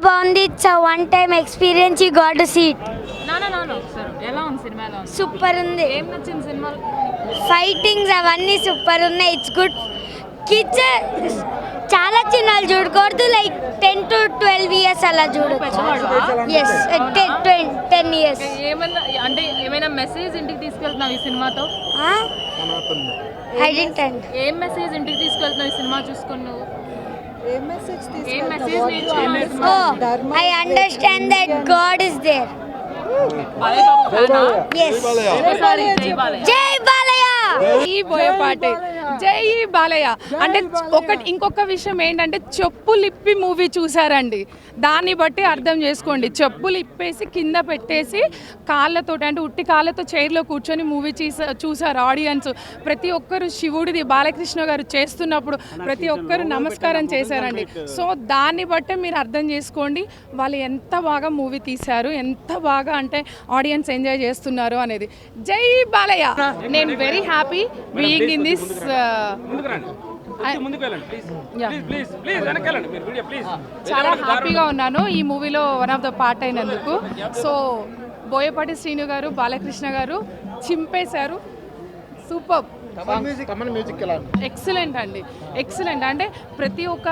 బాగుంది. It's one time experience, you got to see it. ఎలా ఉంది సినిమా? ఎలా ఉంది? సూపర్ ఉంది. ఏం నచ్చింది సినిమా? ఫైటింగ్స్ అవన్నీ సూపర్ ఉన్నాయి. It's good. కిడ్స్ చాలా చిన్నలు చూడకూడదు, లైక్ 10 to 12 years అలా చూడొచ్చు. Yes 10 years. ఏమన్నా అంటే ఏమైనా మెసేజ్ ఇంటికి తీసుకెళ్తున్నావు ఈ సినిమాతో? I didn't. ఏం మెసేజ్ ఇంటికి తీసుకెళ్తున్నావు ఈ సినిమా చూసుకొని నువ్వు? ఏం మెసేజ్ ఏం message oh I understand that God is there. Yes. జై బాలయ్య. ఈ బోయపాటి జై బాలయ్య అంటే ఇంకొక విషయం ఏంటంటే చెప్పులు ఇప్పి మూవీ చూసారండి. దాన్ని బట్టి అర్థం చేసుకోండి. చెప్పులు ఇప్పేసి కింద పెట్టేసి కాళ్ళతో అంటే ఉట్టి కాళ్ళతో చైర్లో కూర్చొని మూవీ చూసారు ఆడియన్స్. ప్రతి ఒక్కరు శివుడిది బాలకృష్ణ గారు చేస్తున్నప్పుడు ప్రతి ఒక్కరు నమస్కారం చేశారండి. సో దాన్ని బట్టే మీరు అర్థం చేసుకోండి వాళ్ళు ఎంత బాగా మూవీ తీశారు, ఎంత బాగా అంటే ఆడియన్స్ ఎంజాయ్ చేస్తున్నారు అనేది. జై బాలయ్య. నేను very happy being in this. చాలా హ్యాపీగా ఉన్నాను ఈ మూవీలో వన్ ఆఫ్ ద పార్ట్ అయినందుకు. సో బోయపాటి శ్రీను గారు, బాలకృష్ణ గారు చింపేశారు. సూపర్. ఎక్సలెంట్ అండి, ఎక్సలెంట్. అంటే ప్రతి ఒక్క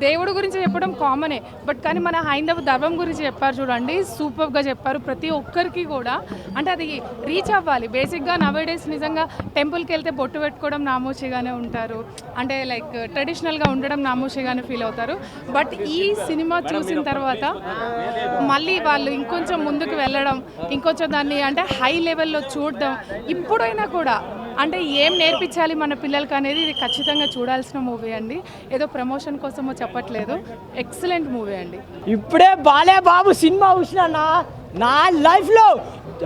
దేవుడు గురించి చెప్పడం కామనే, బట్ కానీ మన హైందవ ధర్మం గురించి చెప్పారు చూడండి, సూపర్గా చెప్పారు. ప్రతి ఒక్కరికి కూడా అంటే అది రీచ్ అవ్వాలి. బేసిక్గా నవేడేస్ నిజంగా టెంపుల్కి వెళ్తే బొట్టు పెట్టుకోవడం నామోషిగానే ఉంటారు, అంటే లైక్ ట్రెడిషనల్గా ఉండడం నామోషిగానే ఫీల్ అవుతారు. బట్ ఈ సినిమా చూసిన తర్వాత మళ్ళీ వాళ్ళు ఇంకొంచెం ముందుకు వెళ్ళడం, ఇంకొంచెం దాన్ని అంటే హై లెవెల్లో చూడడం, ఇప్పుడైనా కూడా అంటే ఏం నేర్పించాలి మన పిల్లలకి అనేది ఇది ఖచ్చితంగా చూడాల్సిన మూవీ అండి. ఏదో ప్రమోషన్ కోసమో చెప్పట్లేదు, ఎక్సలెంట్ మూవీ అండి. ఇప్పుడే బాలే బాబు సినిమా చూసినా నా లైఫ్లో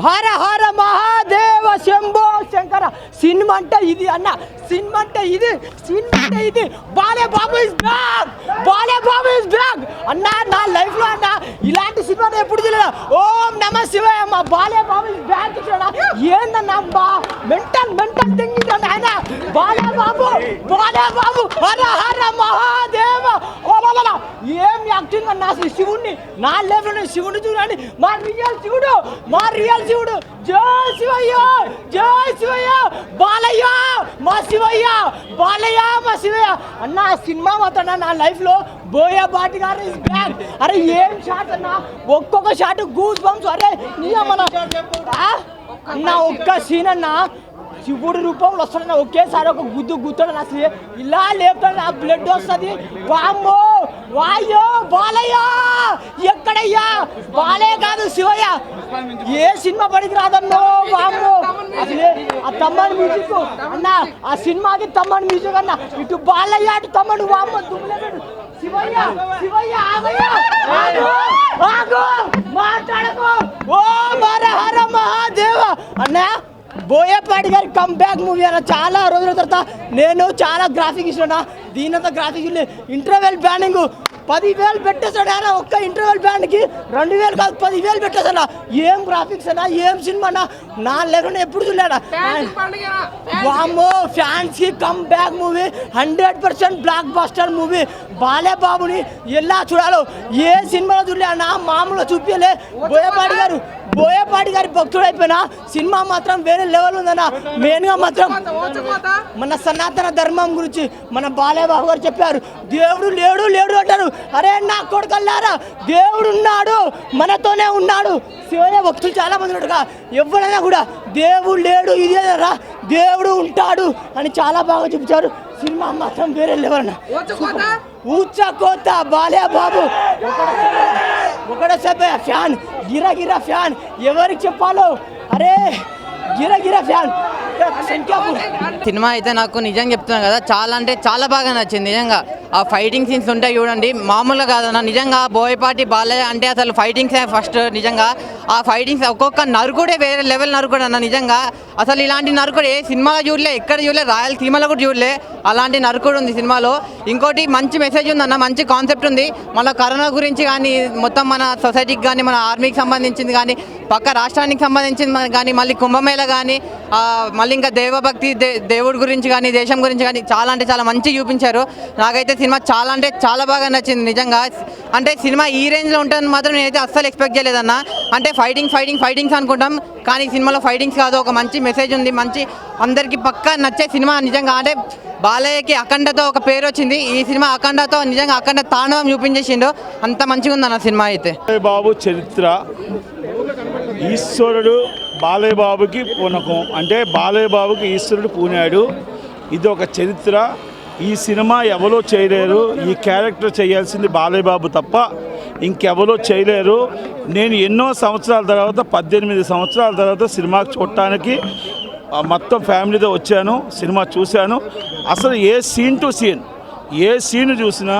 హర హర మహాదేవ శంభో శంకర సినిమా అంటే ఇది అన్న, సినిమా అంటే ఇది, సినిమా అంటే ఇది. బాలే బాబు ఇస్ బ్యాక్, బాలే బాబు ఇస్ బ్యాక్ అన్న. నా లైఫ్లో అన్న ఇలాంటి సినిమాని ఎప్పుడు చూడలేదు. ఓం నమ శివాయ. మా బాలే బాబు ఇస్ బ్యాక్ చూడ ఏందన్నా బా మెంటల్ థింగ్ ఆయన. బాలే బాబు, బాలే బాబు హర హర మహాదేవ. ఏం యాక్టింగ్ అన్న అసలు. శివుడిని నా లైఫ్లో శివుడిని చూడండి, మా రియల్ శివుడు, మా రియల్ శివుడు. జై శివయ్య, జై శివయ్య. బాలయ్య మా శివయ్య, బాలయ్య మా శివయ్య అన్న. సినిమా మాత్రం నా లైఫ్లో బోయపాటి గారు ఇస్ బ్యాక్. అరే ఏం షాట్ అన్న, ఒక్కొక్క షాట్ గూస్ బంప్స్. అరే నిజమన్నా అన్న ఒక్క సీన్ అన్న శివుడు రూపంలో వస్తాడన్న, ఒకేసారి ఒక గుద్దుతాడు అసలు ఇలా లేపుతాడు, ఆ బ్లడ్ వస్తుంది. వామ్మో వాయ్యో బాలయ్య ఎక్కడయ్యా. బాలయ్య కాదు శివయ్య, ఏ సినిమా పడికి రాదన్నో. వామ్మో అసలు ఆ తమ్మని మ్యూజిక్ అన్న, ఆ సినిమాకి తమ్మని మ్యూజిక్ అన్న. ఇటు బాలయ్య అటు తమ్మడు. వామ్మో దుమ్ములేడు. శివయ్య శివయ్య ఆగయ్యా, ఆగు మాట్లాడకు. ఓ హర హర మహాదేవ అన్న. బోయపాటి గారి కమ్ బ్యాక్ మూవీ అన్న. చాలా రోజుల తర్వాత నేను చాలా గ్రాఫిక్ ఇస్తున్నా. దీనంతా గ్రాఫిక్ ఇంటర్వెల్ బ్యానింగ్ 10,000 పెట్టేశాడు ఆయన. ఒక్క ఇంటర్వెల్ బ్యాండ్కి 2,000 కాదు 10,000 పెట్టేశాడు. ఏం గ్రాఫిక్స్ అన్నా, ఏం సినిమా అన్నా. నా లేకుండా ఎప్పుడు చూడాడా. వామ్మో ఫ్యాన్స్కి come back movie, 100% block buster movie. బాలే బాబుని ఎలా చూడాలో ఏ సినిమాలో చూడలే నా మామూలుగా చూపించలే. బోయపాటి గారి భక్తుడు అయిపోయినా సినిమా మాత్రం వేరే లెవెల్ ఉందన్న. మెయిన్గా మాత్రం మన సనాతన ధర్మం గురించి మన బాలయ్య బాబు గారు చెప్పారు. దేవుడు లేడు లేడు అంటారు. అరే నా కొడుకల్లారా, దేవుడు ఉన్నాడు, మనతోనే ఉన్నాడు. శివయ్య భక్తులు చాలా మంది ఉన్నట్టుగా ఎవరైనా కూడా దేవుడు లేడు ఇదేరా, దేవుడు ఉంటాడు అని చాలా బాగా చూపించారు. సినిమా మాత్రం వేరే లెవెల్ అన్న. ఊచకోత బాలయ్య బాబు ఒకటే ఫ్యాన్, గిరా ఫ్యాన్. ఎవరికి చెప్పాలో అరే గిరా ఫ్యాన్. సినిమా అయితే నాకు నిజంగా చెప్తున్నాను కదా, చాలా అంటే చాలా బాగా నచ్చింది. నిజంగా ఆ ఫైటింగ్ సీన్స్ ఉంటాయి చూడండి, మామూలుగా కాదన్న. నిజంగా బోయపాటి బాలయ్య అంటే అసలు ఫైటింగ్స్ ఫస్ట్. నిజంగా ఆ ఫైటింగ్స్ ఒక్కొక్క నరుకుడే వేరే లెవెల్ నరుకుడు అన్న. నిజంగా అసలు ఇలాంటి నరుకుడు ఏ సినిమాలో చూడలే, ఎక్కడ చూడలే, రాయలసీమలో కూడా చూడలే. అలాంటి నరుకుడు ఉంది సినిమాలో. ఇంకోటి మంచి మెసేజ్ ఉందన్న, మంచి కాన్సెప్ట్ ఉంది. మన కరోనా గురించి కానీ, మొత్తం మన సొసైటీకి కానీ, మన ఆర్మీకి సంబంధించింది కానీ పక్క రాష్ట్రానికి సంబంధించిన కానీ మళ్ళీ కుంభమేళ కానీ మళ్ళీ ఇంకా దేవభక్తి దేవుడి గురించి కానీ దేశం గురించి కానీ చాలా అంటే చాలా మంచిగా చూపించారు. నాకైతే సినిమా చాలా అంటే చాలా బాగా నచ్చింది నిజంగా. అంటే సినిమా ఈ రేంజ్లో ఉంటుందని మాత్రం నేనైతే అస్సలు ఎక్స్పెక్ట్ చేయలేదన్న. అంటే ఫైటింగ్స్ అనుకుంటాం కానీ సినిమాలో ఫైటింగ్స్ కాదు, ఒక మంచి మెసేజ్ ఉంది, మంచి అందరికీ పక్కా నచ్చే సినిమా నిజంగా. అంటే బాలయ్యకి అఖండతో ఒక పేరు వచ్చింది, ఈ సినిమా అఖండతో నిజంగా అఖండ తాండవం చూపించేసిండు. అంత మంచిగా ఉందన్న సినిమా అయితే. బాబు చరిత్ర ఈశ్వరుడు బాలయ్య బాబుకి పూనకం, అంటే బాలయ్య బాబుకి ఈశ్వరుడు పూనాడు. ఇది ఒక చరిత్ర. ఈ సినిమా ఎవరో చేయలేరు, ఈ క్యారెక్టర్ చేయాల్సింది బాలయ్య బాబు తప్ప ఇంకెవరో చేయలేరు. నేను ఎన్నో సంవత్సరాల తర్వాత 18 సంవత్సరాల తర్వాత సినిమా చూడటానికి మొత్తం ఫ్యామిలీతో వచ్చాను, సినిమా చూశాను. అసలు ఏ సీన్ టు సీన్, ఏ సీన్ చూసినా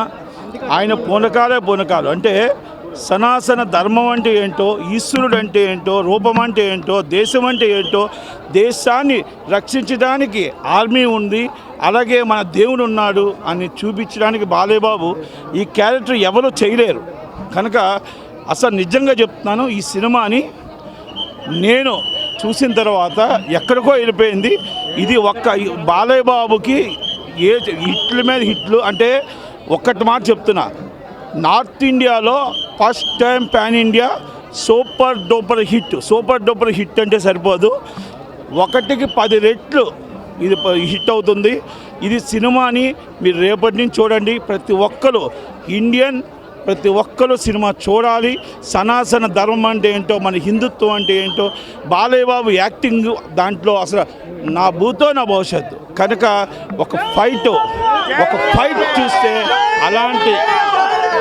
ఆయన పూనకాలు. అంటే సనాతన ధర్మం అంటే ఏంటో, ఈశ్వరుడు అంటే ఏంటో, రూపం అంటే ఏంటో, దేశం అంటే ఏంటో, దేశాన్ని రక్షించడానికి ఆర్మీ ఉంది, అలాగే మన దేవుడు ఉన్నాడు అని చూపించడానికి బాలయ్య బాబు ఈ క్యారెక్టర్ ఎవరో చేయలేరు. కనుక అసలు నిజంగా చెప్తున్నాను, ఈ సినిమాని నేను చూసిన తర్వాత ఎక్కడికో వెళ్ళిపోయింది. ఇది ఒక్క బాలయ్య బాబుకి ఏ హిట్ల మీద హిట్లు. అంటే ఒక్కటి మాట చెప్తున్నా, నార్త్ ఇండియాలో first time pan India super duper hit అంటే సరిపోదు, 1కి 10 రెట్లు ఇది హిట్ అవుతుంది. ఇది సినిమాని మీరు రేపటి నుంచి చూడండి. ప్రతి ఒక్కరు సినిమా చూడాలి. సనాతన ధర్మం అంటే ఏంటో, మన హిందుత్వం అంటే ఏంటో, బాలయ్య బాబు యాక్టింగ్ దాంట్లో అసలు నా భూతో నా భవిష్యత్తు. కనుక ఒక ఫైట్ చూస్తే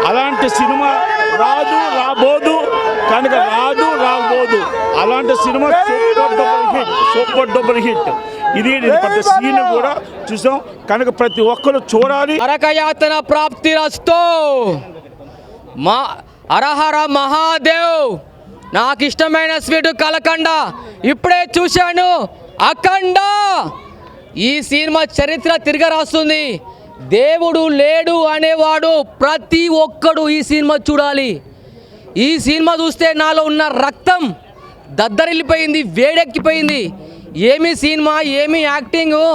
అలాంటి సినిమా రాబోదు. కనుక రాబోదు అలాంటి సినిమా సూపర్ డూపర్ హిట్. ఇది ప్రతి సీన్ కూడా చూసాం. కనుక ప్రతి ఒక్కరు చూడాలి. నరకయాతన ప్రాప్తి రస్తో హరహర మహాదేవ్. నాకు ఇష్టమైన స్వీటు కలకండ ఇప్పుడే చూశాను, అఖండ. ఈ సినిమా చరిత్ర తిరగరాస్తుంది. దేవుడు లేడు అనేవాడు ప్రతి ఒక్కడు ఈ సినిమా చూడాలి. ఈ సినిమా చూస్తే నాలో ఉన్న రక్తం దద్దరిల్లిపోయింది, వేడెక్కిపోయింది. ఏమి సినిమా, ఏమి యాక్టింగు.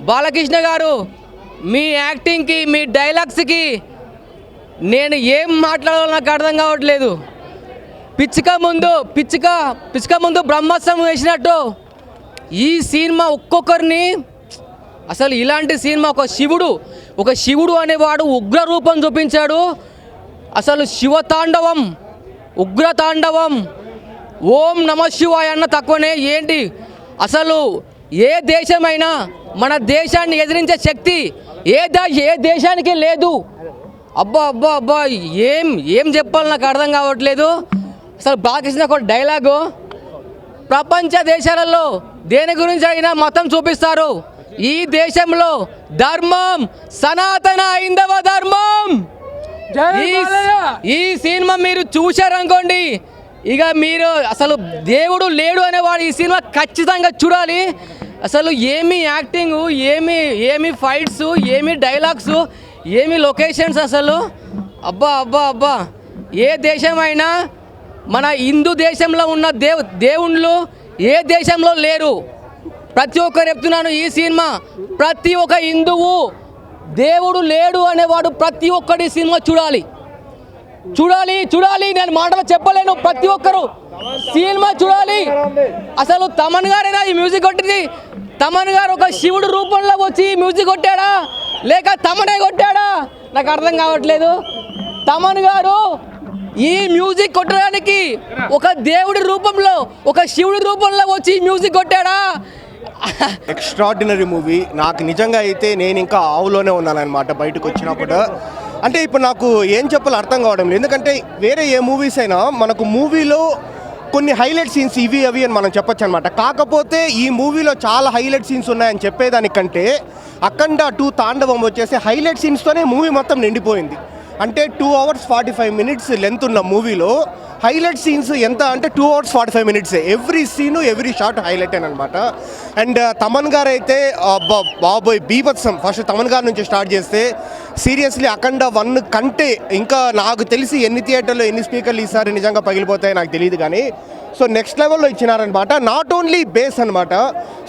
బాలకృష్ణ గారు, మీ యాక్టింగ్కి, మీ డైలాగ్స్కి నేను ఏం మాట్లాడాలో నాకు అర్థం కావట్లేదు. పిచ్చుక ముందు బ్రహ్మాస్త్రం వేసినట్టు ఈ సినిమా ఒక్కొక్కరిని అసలు ఇలాంటి సినిమా ఒక శివుడు అనేవాడు ఉగ్ర రూపం చూపించాడు. అసలు శివతాండవం, ఉగ్రతాండవం. ఓం నమ శివాయ అన్న తక్కువనే. ఏంటి అసలు ఏ దేశమైనా మన దేశాన్ని ఎదిరించే శక్తి ఏ దేశానికి లేదు. అబ్బా ఏం చెప్పాలి నాకు అర్థం కావట్లేదు. అసలు బాలకృష్ణ ఒక డైలాగు, ప్రపంచ దేశాలలో దేని గురించి అయినా మతం చూపిస్తారు, ఈ దేశంలో ధర్మం సనాతన హైందవ ధర్మం. ఈ సినిమా మీరు చూశారనుకోండి, ఇక మీరు అసలు దేవుడు లేడు అనేవాడు ఈ సినిమా ఖచ్చితంగా చూడాలి. అసలు ఏమి యాక్టింగు, ఏమి ఫైట్స్, ఏమి డైలాగ్స్, ఏమి లొకేషన్స్. అసలు అబ్బా ఏ దేశమైనా మన హిందూ దేశంలో ఉన్న దేవుళ్ళు ఏ దేశంలో లేరు. ప్రతి ఒక్కరు చెప్తున్నాను, ఈ సినిమా ప్రతి ఒక్క హిందువు దేవుడు లేడు అనేవాడు ప్రతి ఒక్కటి సినిమా చూడాలి. నేను మాటలు చెప్పలేను. ప్రతి ఒక్కరు సినిమా చూడాలి. అసలు తమన్ గారైనా ఈ మ్యూజిక్ కొట్టింది. తమన్ గారు ఒక శివుడు రూపంలో వచ్చి మ్యూజిక్ కొట్టాడా లేక తమనే కొట్టాడా నాకు అర్థం కావట్లేదు. తమన్ గారు ఈ మ్యూజిక్ కొట్టడానికి ఒక దేవుడి రూపంలో, ఒక శివుడి రూపంలో వచ్చి మ్యూజిక్ కొట్టాడా? Extraordinary movie. నాకు నిజంగా అయితే నేను ఇంకా ఆవులోనే ఉన్నానన్నమాట బయటకు వచ్చినప్పుడు. అంటే ఇప్పుడు నాకు ఏం చెప్పాలో అర్థం కావడం లేదు. ఎందుకంటే వేరే ఏ మూవీస్ అయినా మనకు మూవీలో కొన్ని హైలైట్ సీన్స్ ఇవి అవి అని మనం చెప్పొచ్చు అనమాట. కాకపోతే ఈ మూవీలో చాలా హైలైట్ సీన్స్ ఉన్నాయని చెప్పేదానికంటే అఖండ 2 తాండవం వచ్చేసి హైలైట్ సీన్స్తోనే మూవీ మొత్తం నిండిపోయింది. అంటే 2 hours 45 minutes లెంత్ ఉన్న మూవీలో హైలైట్ సీన్స్ ఎంత అంటే 2 hours 45 minutes. Every scene every shot highlight అనమాట. అండ్ తమన్ గారు అయితే బాబోయ్ బీభత్సం. ఫస్ట్ తమన్ గారి నుంచి స్టార్ట్ చేస్తే సీరియస్లీ అఖండ 1 కంటే ఇంకా నాకు తెలిసి ఎన్ని థియేటర్లో ఎన్ని స్పీకర్లు ఈసారి నిజంగా పగిలిపోతాయో నాకు తెలియదు, కానీ సో నెక్స్ట్ లెవెల్లో ఇచ్చినారనమాట. నాట్ ఓన్లీ బేస్ అనమాట.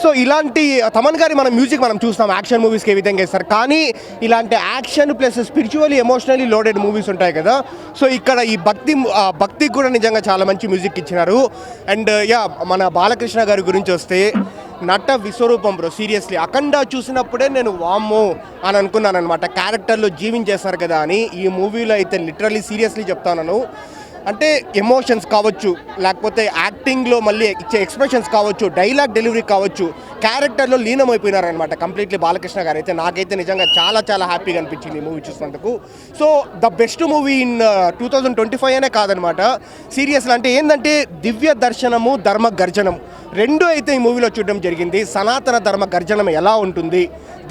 సో ఇలాంటి తమన్ గారి మన మ్యూజిక్ మనం చూస్తాం యాక్షన్ మూవీస్కి ఏ విధంగా ఇస్తారు, కానీ ఇలాంటి action plus spiritually emotionally loaded movies ఉంటాయి కదా. సో ఇక్కడ ఈ భక్తికి కూడా నిజంగా చాలా మంచి మ్యూజిక్ ఇచ్చినారు. అండ్ మన బాలకృష్ణ గారి గురించి వస్తే నట విశ్వరూపం బ్రో. సీరియస్లీ అఖండ చూసినప్పుడే నేను వామ్మో అని అనుకున్నాను అనమాట, క్యారెక్టర్లో జీవించేస్తారు కదా అని. ఈ మూవీలో అయితే లిటరలీ సీరియస్లీ చెప్తాను, అంటే ఎమోషన్స్ కావచ్చు, లేకపోతే యాక్టింగ్లో మళ్ళీ ఇచ్చే ఎక్స్ప్రెషన్స్ కావచ్చు, డైలాగ్ డెలివరీ కావచ్చు, క్యారెక్టర్లో లీనమైపోయినారనమాట కంప్లీట్లీ బాలకృష్ణ గారు అయితే. నాకైతే నిజంగా చాలా చాలా హ్యాపీగా అనిపించింది ఈ మూవీ చూసినందుకు. So the best movie in 2025 అనే కాదనమాట సీరియస్లీ. అంటే ఏంటంటే దివ్య దర్శనము ధర్మ గర్జనం రెండు అయితే ఈ మూవీలో చూడడం జరిగింది. సనాతన ధర్మ గర్జనం ఎలా ఉంటుంది,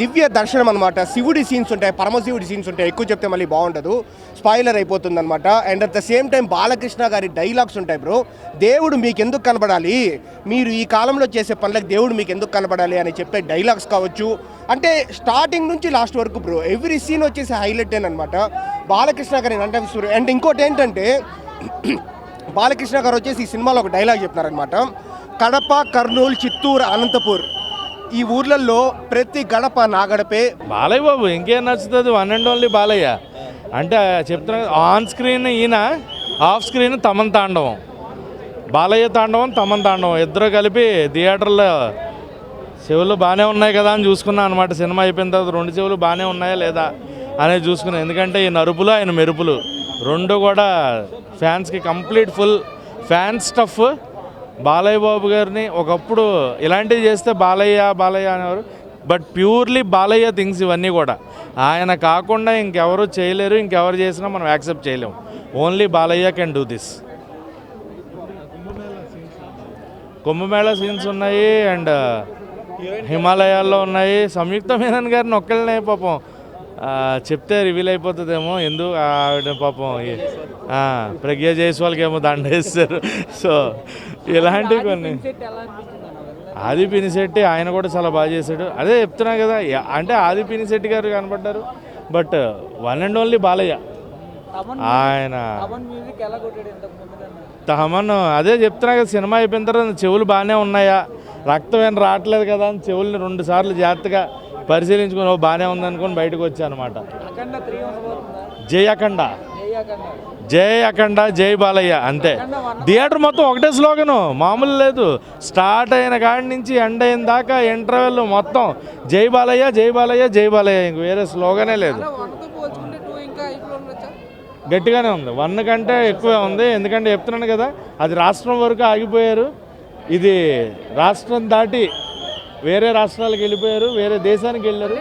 దివ్య దర్శనం అనమాట. శివుడి సీన్స్ ఉంటాయి, పరమశివుడి సీన్స్ ఉంటాయి, ఎక్కువ చెప్తే మళ్ళీ బాగుండదు, స్పాయిలర్ అయిపోతుంది అనమాట. And at the same time Balakrishna గారి డైలాగ్స్ ఉంటాయి బ్రో. దేవుడు మీకు ఎందుకు కనబడాలి, మీరు ఈ కాలంలో చేసే పనులకు దేవుడు మీకు ఎందుకు కనబడాలి అని చెప్పే డైలాగ్స్ కావచ్చు. అంటే స్టార్టింగ్ నుంచి లాస్ట్ వరకు బ్రో ఎవ్రీ సీన్ వచ్చేసి హైలైట్ అనమాట బాలకృష్ణ గారి. అంటే అండ్ ఇంకోటి ఏంటంటే బాలకృష్ణ గారు వచ్చేసి ఈ సినిమాలో ఒక డైలాగ్ చెప్తున్నారనమాట. కడప, కర్నూలు, చిత్తూరు, అనంతపూర్ ఈ ఊర్లలో ప్రతి గడప నా గడపే. బాలయ్య బాబు ఇంకేం నచ్చుతుంది, వన్ అండ్ ఓన్లీ బాలయ్య. అంటే చెప్తున్నా ఆన్ స్క్రీన్ ఈయన, ఆఫ్ స్క్రీన్ తమన్ తాండవం. బాలయ్య తాండవం, తమన్ తాండవం ఇద్దరు కలిపి థియేటర్లో చెవులు బాగానే ఉన్నాయి కదా అని చూసుకున్నాను అనమాట. సినిమా అయిపోయిన తర్వాత రెండు చెవులు బాగానే ఉన్నాయా లేదా అనేది చూసుకున్నాను. ఎందుకంటే ఈ నరుపులు ఆయన మెరుపులు రెండు కూడా ఫ్యాన్స్కి complete full fan stuff. Balayya Babu గారిని ఒకప్పుడు ఇలాంటివి చేస్తే బాలయ్య అనేవారు, బట్ ప్యూర్లీ బాలయ్య థింగ్స్ ఇవన్నీ కూడా. ఆయన కాకుండా ఇంకెవరు చేయలేరు, ఇంకెవరు చేసినా మనం యాక్సెప్ట్ చేయలేము. Only Balayya can do this. Kumbh Mela scenes ఉన్నాయి అండ్ హిమాలయాల్లో ఉన్నాయి. సంయుక్త మీనన్ గారిని ఒక్కళ్ళనే పాపం చెప్తే రివీల్ అయిపోతుందేమో, ఎందుకు ఆవిడ పాపం ప్రజ్ఞ జైస్వాల్కి ఏమో దండేస్తారు. సో ఇలాంటివి కొన్ని. ఆది పినిశెట్టి ఆయన కూడా చాలా బాగా చేశాడు. అదే చెప్తున్నా కదా, అంటే ఆది పినిశెట్టి గారు కనబడ్డారు, but one and only Balayya. ఆయన తమన్ అదే చెప్తున్నా కదా, సినిమా అయిపోయిన తర్వాత చెవులు బాగానే ఉన్నాయా, రక్తం ఏం రావట్లేదు కదా అని చెవుల్ని 2 సార్లు జాగ్రత్తగా పరిశీలించుకొని బాగానే ఉందనుకొని బయటకు వచ్చా అనమాట. జై అఖండ, జై అఖండ, జై బాలయ్య అంతే. థియేటర్ మొత్తం ఒకటే స్లోగను, మామూలు లేదు. స్టార్ట్ అయిన కాడి నుంచి ఎండ్ అయిన దాకా ఇంటర్వెల్ మొత్తం జై బాలయ్య, జై బాలయ్య, జై బాలయ్య, ఇంక వేరే స్లోగనే లేదు. గట్టిగానే ఉంది, 1 కంటే ఎక్కువే ఉంది. ఎందుకంటే చెప్తున్నాను కదా, అది రాష్ట్రం వరకు ఆగిపోయారు, ఇది రాష్ట్రం దాటి వేరే రాష్ట్రాలకు వెళ్ళిపోయారు, వేరే దేశానికి వెళ్ళారు.